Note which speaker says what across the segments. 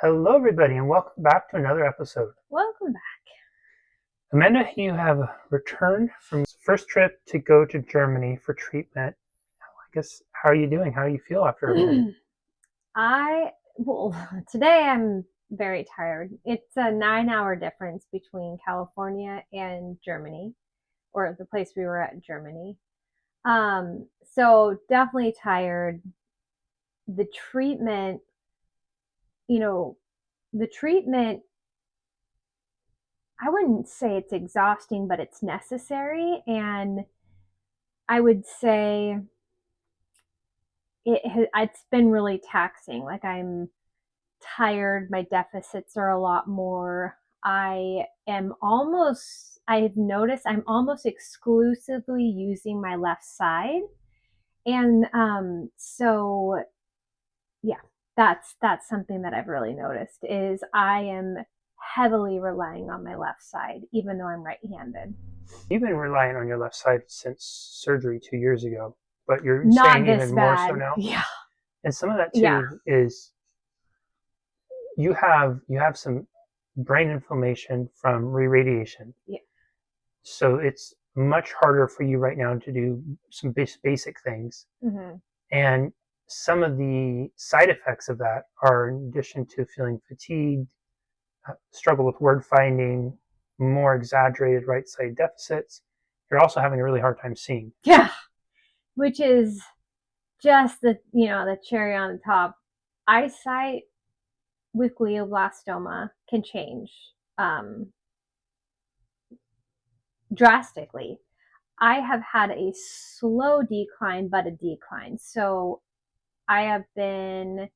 Speaker 1: Hello, everybody, and welcome back to another episode.
Speaker 2: Welcome back.
Speaker 1: Amanda, you have returned from your first trip to go to Germany for treatment. I guess, how are you doing? How do you feel after everything?
Speaker 2: Today I'm very tired. It's a 9-hour difference between California and Germany, or the place we were at in Germany. So definitely tired. The treatment, you know, the treatment, I wouldn't say it's exhausting, but it's necessary. And I would say it's been really taxing. Like I'm tired. My deficits are a lot more. I've noticed I'm almost exclusively using my left side. And so yeah, that's something that I've really noticed is I am heavily relying on my left side, even though I'm right-handed.
Speaker 1: You've been relying on your left side since surgery 2 years ago, but you're
Speaker 2: Not
Speaker 1: saying
Speaker 2: this
Speaker 1: even more so
Speaker 2: bad.
Speaker 1: now.
Speaker 2: Yeah.
Speaker 1: And some of that
Speaker 2: Yeah.
Speaker 1: too is you have some brain inflammation from re-radiation.
Speaker 2: Yeah.
Speaker 1: So it's much harder for you right now to do some basic things.
Speaker 2: Mm-hmm.
Speaker 1: And some of the side effects of that are, in addition to feeling fatigued, struggle with word finding, more exaggerated right side deficits, you're also having a really hard time seeing.
Speaker 2: Yeah. Which is just the cherry on the top. Eyesight with glioblastoma can change drastically. I have had a slow decline, but a decline. So I have been,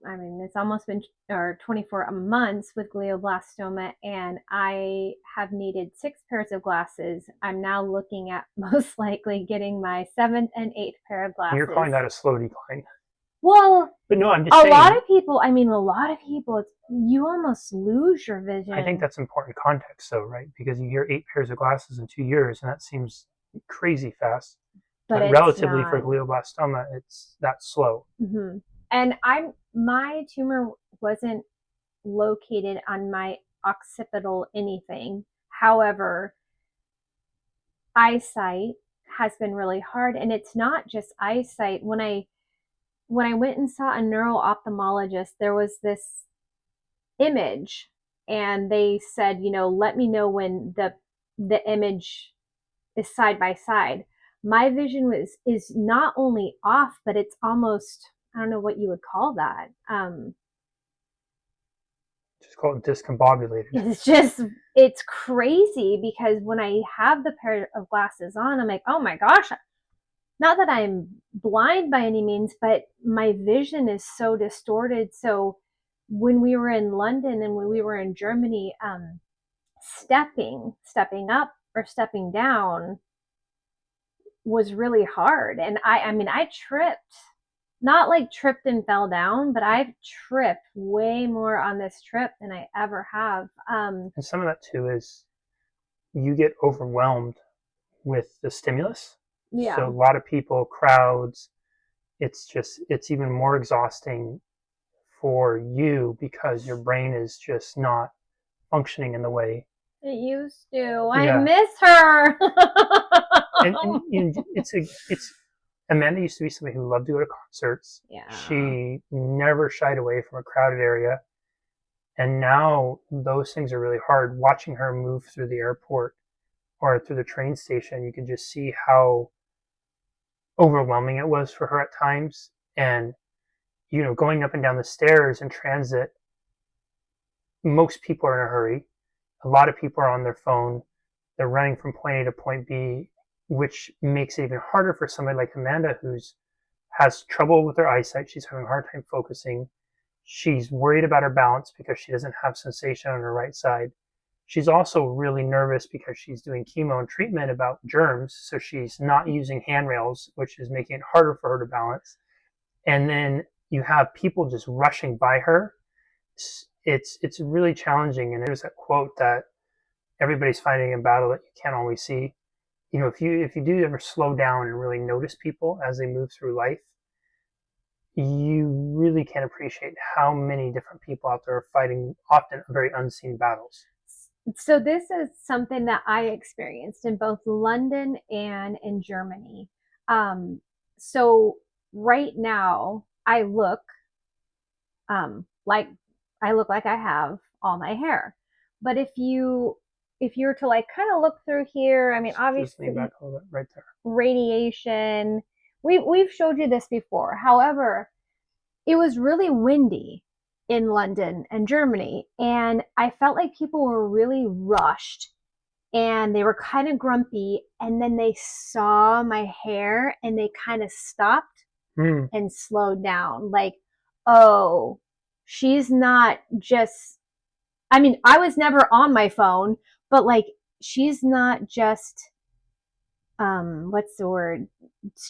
Speaker 2: it's almost been 24 months with glioblastoma, and I have needed 6 pairs of glasses. I'm now looking at most likely getting my 7th and 8th pair of glasses.
Speaker 1: You're calling that a slow decline.
Speaker 2: Well,
Speaker 1: but no, I'm just saying.
Speaker 2: A lot of people, you almost lose your vision.
Speaker 1: I think that's important context, though, right? Because you hear 8 pairs of glasses in 2 years, and that seems crazy fast. But relatively
Speaker 2: not.
Speaker 1: For glioblastoma, it's that slow.
Speaker 2: Mm-hmm. And my tumor wasn't located on my occipital anything. However, eyesight has been really hard, and it's not just eyesight. When I went and saw a neuro-ophthalmologist, there was this image, and they said, let me know when the image is side by side. My vision is not only off, but it's almost, I don't know what you would call that.
Speaker 1: Just call it discombobulated.
Speaker 2: It's crazy because when I have the pair of glasses on, I'm like, oh my gosh, not that I'm blind by any means, but my vision is so distorted. So when we were in London and when we were in Germany, stepping up or stepping down was really hard. And I tripped, not like tripped and fell down, but I've tripped way more on this trip than I ever have.
Speaker 1: And some of that too is you get overwhelmed with the stimulus.
Speaker 2: Yeah.
Speaker 1: So a lot of people, crowds, it's even more exhausting for you because your brain is just not functioning in the way
Speaker 2: it used to. I miss her.
Speaker 1: and it's Amanda used to be somebody who loved to go to concerts.
Speaker 2: Yeah.
Speaker 1: She never shied away from a crowded area. And now those things are really hard. Watching her move through the airport or through the train station, you can just see how overwhelming it was for her at times. And, going up and down the stairs in transit, most people are in a hurry. A lot of people are on their phone. They're running from point A to point B, which makes it even harder for somebody like Amanda who has trouble with her eyesight. She's having a hard time focusing. She's worried about her balance because she doesn't have sensation on her right side. She's also really nervous because she's doing chemo and treatment about germs, so she's not using handrails, which is making it harder for her to balance. And then you have people just rushing by her. It's really challenging. And there's that quote that everybody's fighting a battle that you can't always see. If you do ever slow down and really notice people as they move through life, you really can't appreciate how many different people out there are fighting often very unseen battles.
Speaker 2: So this is something that I experienced in both London and in Germany. So right now like I look like I have all my hair. But if you were to like kind of look through here, I mean
Speaker 1: Just lean
Speaker 2: obviously
Speaker 1: back a little bit right there.
Speaker 2: radiation. We've showed you this before. However, it was really windy in London and Germany, and I felt like people were really rushed and they were kind of grumpy, and then they saw my hair and they kind of stopped
Speaker 1: Hmm.
Speaker 2: and slowed down like, oh, she's not just, I mean, I was never on my phone, but like she's not just what's the word,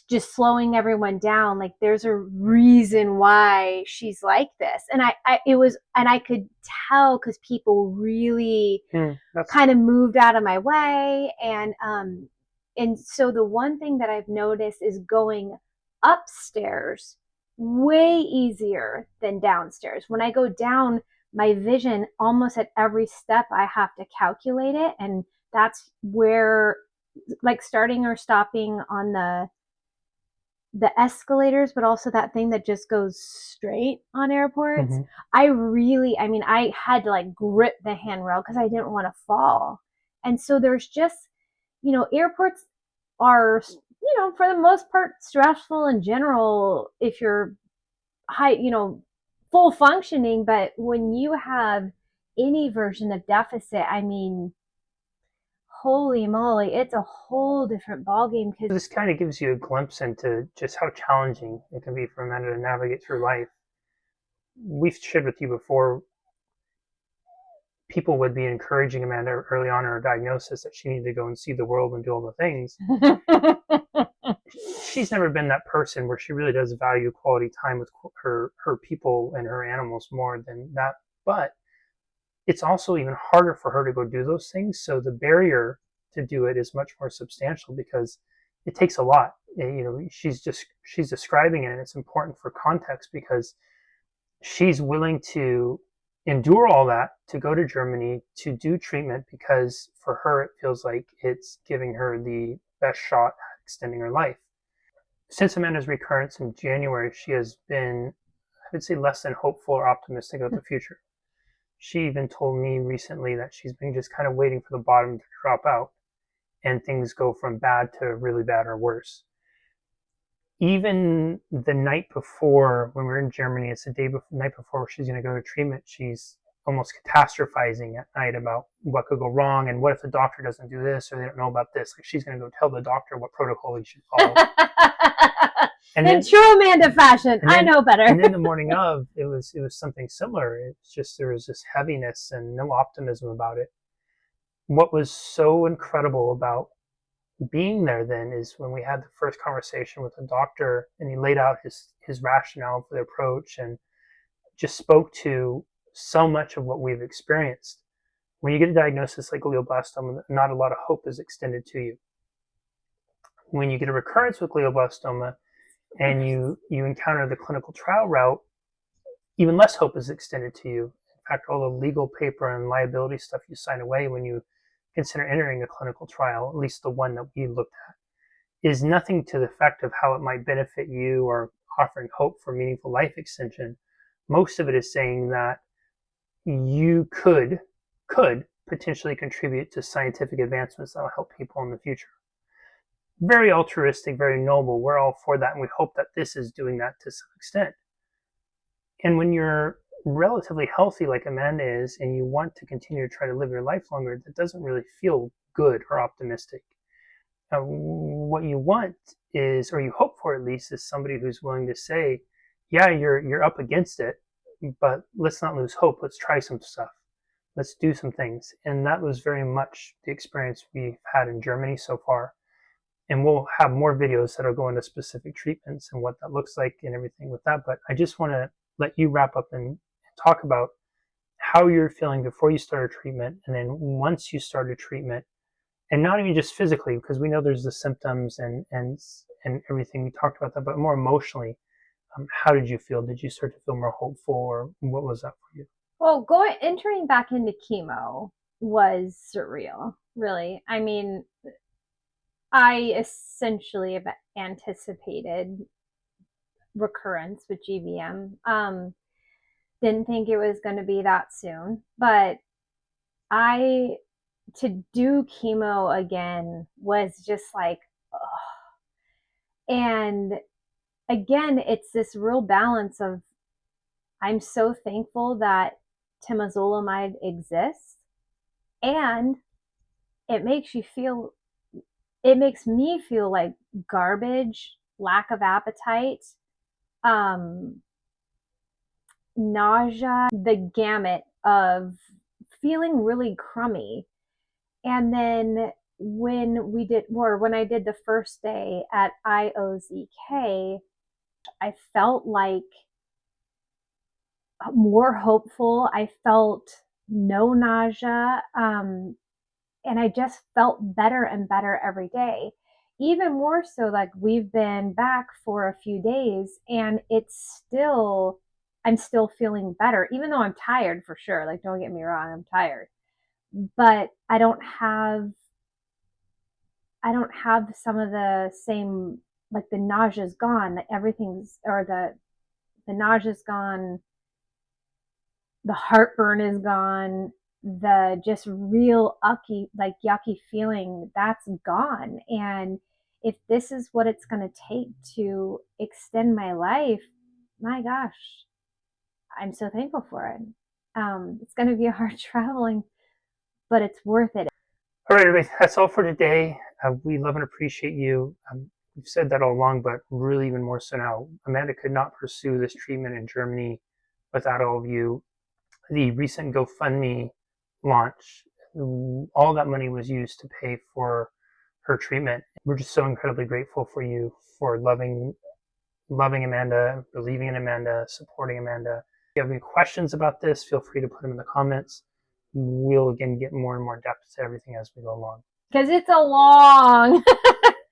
Speaker 2: just slowing everyone down. Like there's a reason why she's like this. And I it was, and I could tell because people really kind of moved out of my way. And so the one thing that I've noticed is going upstairs way easier than downstairs. When I go down, my vision almost at every step I have to calculate it, and that's where, like, starting or stopping on the escalators, but also that thing that just goes straight on airports. Mm-hmm. I mean, I had to like grip the handrail because I didn't want to fall. And so there's just, airports are, for the most part stressful in general if you're high, full functioning. But when you have any version of deficit, I mean, holy moly, it's a whole different ballgame. Because
Speaker 1: this kind of gives you a glimpse into just how challenging it can be for Amanda to navigate through life. We've shared with you before, people would be encouraging Amanda early on in her diagnosis that she needed to go and see the world and do all the things. She's never been that person where she really does value quality time with her people and her animals more than that. But it's also even harder for her to go do those things. So the barrier to do it is much more substantial because it takes a lot. She's describing it, and it's important for context because she's willing to endure all that to go to Germany to do treatment because for her it feels like it's giving her the best shot at extending her life. Since Amanda's recurrence in January, she has been, I would say, less than hopeful or optimistic about the future. She even told me recently that she's been just kind of waiting for the bottom to drop out and things go from bad to really bad or worse. Even the night before, when we're in Germany, it's the night before she's going to go to treatment, she's almost catastrophizing at night about what could go wrong and what if the doctor doesn't do this or they don't know about this. Like she's going to go tell the doctor what protocol he should follow.
Speaker 2: And in true Amanda fashion, I know better.
Speaker 1: And then the morning of, it was something similar. It's just there was this heaviness and no optimism about it. What was so incredible about being there then is when we had the first conversation with the doctor and he laid out his rationale for the approach and just spoke to so much of what we've experienced. When you get a diagnosis like glioblastoma, not a lot of hope is extended to you. When you get a recurrence with glioblastoma and you encounter the clinical trial route, even less hope is extended to you. In fact, all the legal paper and liability stuff you sign away when you consider entering a clinical trial, at least the one that we looked at, is nothing to the effect of how it might benefit you or offering hope for meaningful life extension. Most of it is saying that you could potentially contribute to scientific advancements that will help people in the future. Very altruistic, very noble. We're all for that, and we hope that this is doing that to some extent. And when you're relatively healthy like Amanda is, and you want to continue to try to live your life longer, that doesn't really feel good or optimistic. What you want is, or you hope for at least, is somebody who's willing to say, yeah, you're up against it, but let's not lose hope. Let's try some stuff. Let's do some things. And that was very much the experience we've had in Germany so far. And we'll have more videos that'll go into specific treatments and what that looks like and everything with that. But I just want to let you wrap up and talk about how you're feeling before you started treatment, and then once you started treatment, and not even just physically, because we know there's the symptoms and everything, we talked about that, but more emotionally, How did you feel? Did you start to feel more hopeful, or what was that for you?
Speaker 2: Well, entering back into chemo was surreal, really. I mean, I essentially have anticipated recurrence with GBM. Didn't think it was going to be that soon, but I to do chemo again was just like, ugh. And again, it's this real balance of I'm so thankful that temozolomide exists, and it makes you feel it makes me feel like garbage, lack of appetite, um, nausea, the gamut of feeling really crummy. And then when I did the first day at IOZK, I felt like more hopeful. I felt no nausea. And I just felt better and better every day. Even more so, like we've been back for a few days and I'm still feeling better, even though I'm tired for sure. Like, don't get me wrong, I'm tired, but I don't have some of the same, like the nausea's gone, the nausea's gone, the heartburn is gone, the just real ucky, like yucky feeling, that's gone. And if this is what it's going to take to extend my life, my gosh, I'm so thankful for it. It's going to be a hard traveling, but it's worth it.
Speaker 1: All right, everybody, that's all for today. We love and appreciate you. We've said that all along, but really even more so now. Amanda could not pursue this treatment in Germany without all of you. The recent GoFundMe launch, all that money was used to pay for her treatment. We're just so incredibly grateful for you for loving Amanda, believing in Amanda, supporting Amanda. If you have any questions about this, feel free to put them in the comments. We'll again get more and more depth to everything as we go along.
Speaker 2: Because it's a long,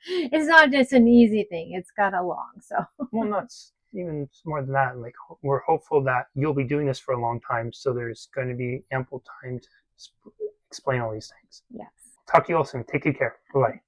Speaker 2: it's not just an easy thing. It's got a long, so.
Speaker 1: Well, not even more than that. Like, we're hopeful that you'll be doing this for a long time, so there's going to be ample time to explain all these things.
Speaker 2: Yes.
Speaker 1: Talk to you all soon. Take good care. Bye-bye.